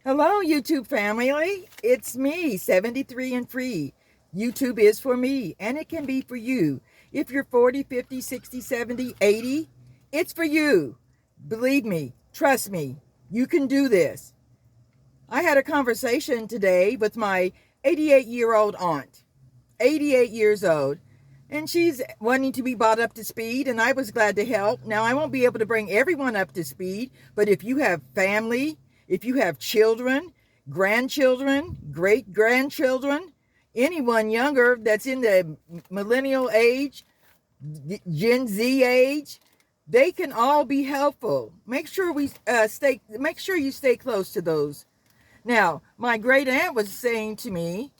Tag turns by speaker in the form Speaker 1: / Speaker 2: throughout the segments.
Speaker 1: Hello, YouTube family. It's me, 73 and free. YouTube is for me, and it can be for you. If you're 40, 50, 60, 70, 80, it's for you. Believe me, trust me, you can do this. I had a conversation today with my 88-year-old aunt, 88 years old, and she's wanting to be brought up to speed, and I was glad to help. Now, I won't be able to bring everyone up to speed, but if you have family, if you have children, grandchildren, great-grandchildren, anyone younger that's in the millennial age, Gen Z age, they can all be helpful. Make sure you stay close to those. Now, my great aunt was saying to me,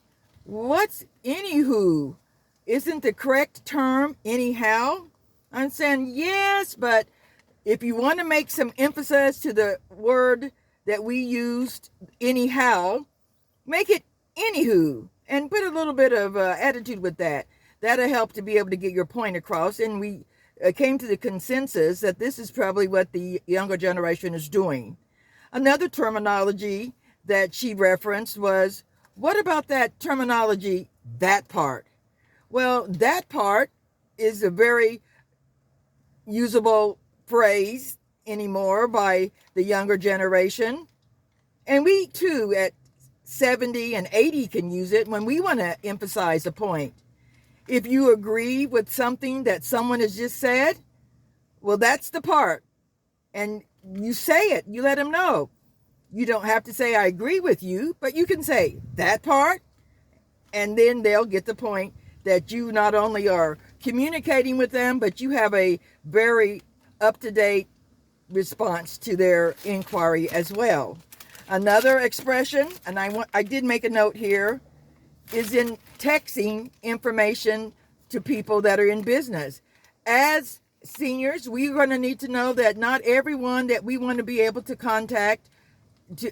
Speaker 1: "What's anywho? Isn't the correct term anyhow?" I'm saying, yes, but if you want to make some emphasis to the word that we used, anyhow, make it anywho and put a little bit of attitude with that. That'll help to be able to get your point across. And we came to the consensus that this is probably what the younger generation is doing. Another terminology that she referenced was, what about that terminology, that part? Well, that part is a very usable phrase anymore by the younger generation. And we too at 70 and 80 can use it when we want to emphasize a point. If you agree with something that someone has just said, well, that's the part. And you say it, you let them know. You don't have to say, I agree with you, but you can say that part, and then they'll get the point that you not only are communicating with them, but you have a very up-to-date response to their inquiry as well. Another expression, and I did make a note here, is in texting information to people that are in business. As seniors, we're going to need to know that not everyone that we want to be able to contact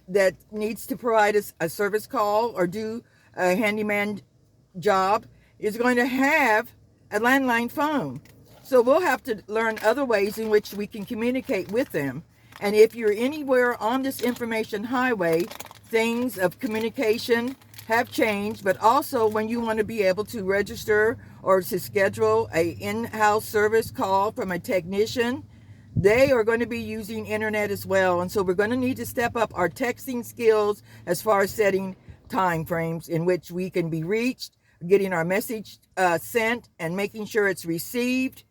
Speaker 1: that needs to provide us a service call or do a handyman job is going to have a landline phone. So we'll have to learn other ways in which we can communicate with them. And if you're anywhere on this information highway, things of communication have changed, but also when you want to be able to register or to schedule a in-house service call from a technician, they are going to be using internet as well. And so we're going to need to step up our texting skills as far as setting time frames in which we can be reached, getting our message sent and making sure it's received,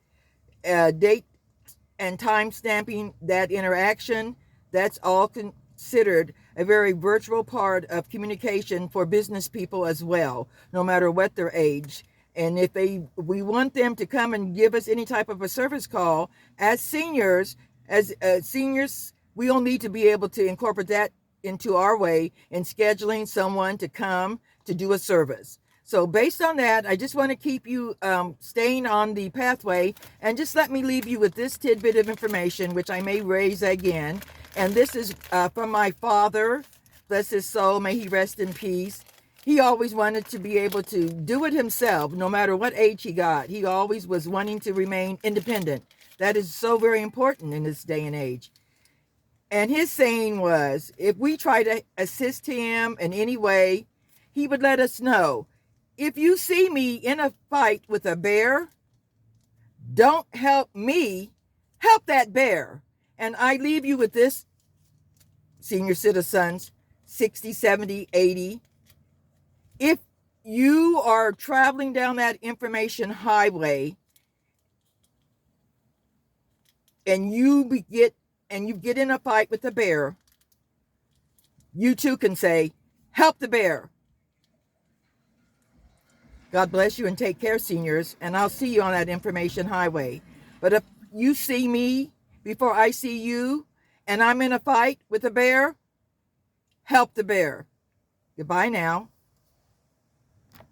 Speaker 1: date and time stamping that interaction. That's all considered a very virtual part of communication for business people as well, no matter what their age. And if we want them to come and give us any type of a service call as seniors, we'll need to be able to incorporate that into our way in scheduling someone to come to do a service. So based on that, I just want to keep you staying on the pathway, and just let me leave you with this tidbit of information, which I may raise again. And this is from my father, bless his soul, may he rest in peace. He always wanted to be able to do it himself, no matter what age he got. He always was wanting to remain independent. That is so very important in this day and age. And his saying was, if we try to assist him in any way, he would let us know. If you see me in a fight with a bear, don't help me, help that bear. And I leave you with this, senior citizens, 60, 70, 80. If you are traveling down that information highway and you get in a fight with a bear, you too can say, help the bear. God bless you and take care, seniors, and I'll see you on that information highway. But if you see me before I see you and I'm in a fight with a bear, help the bear. Goodbye now.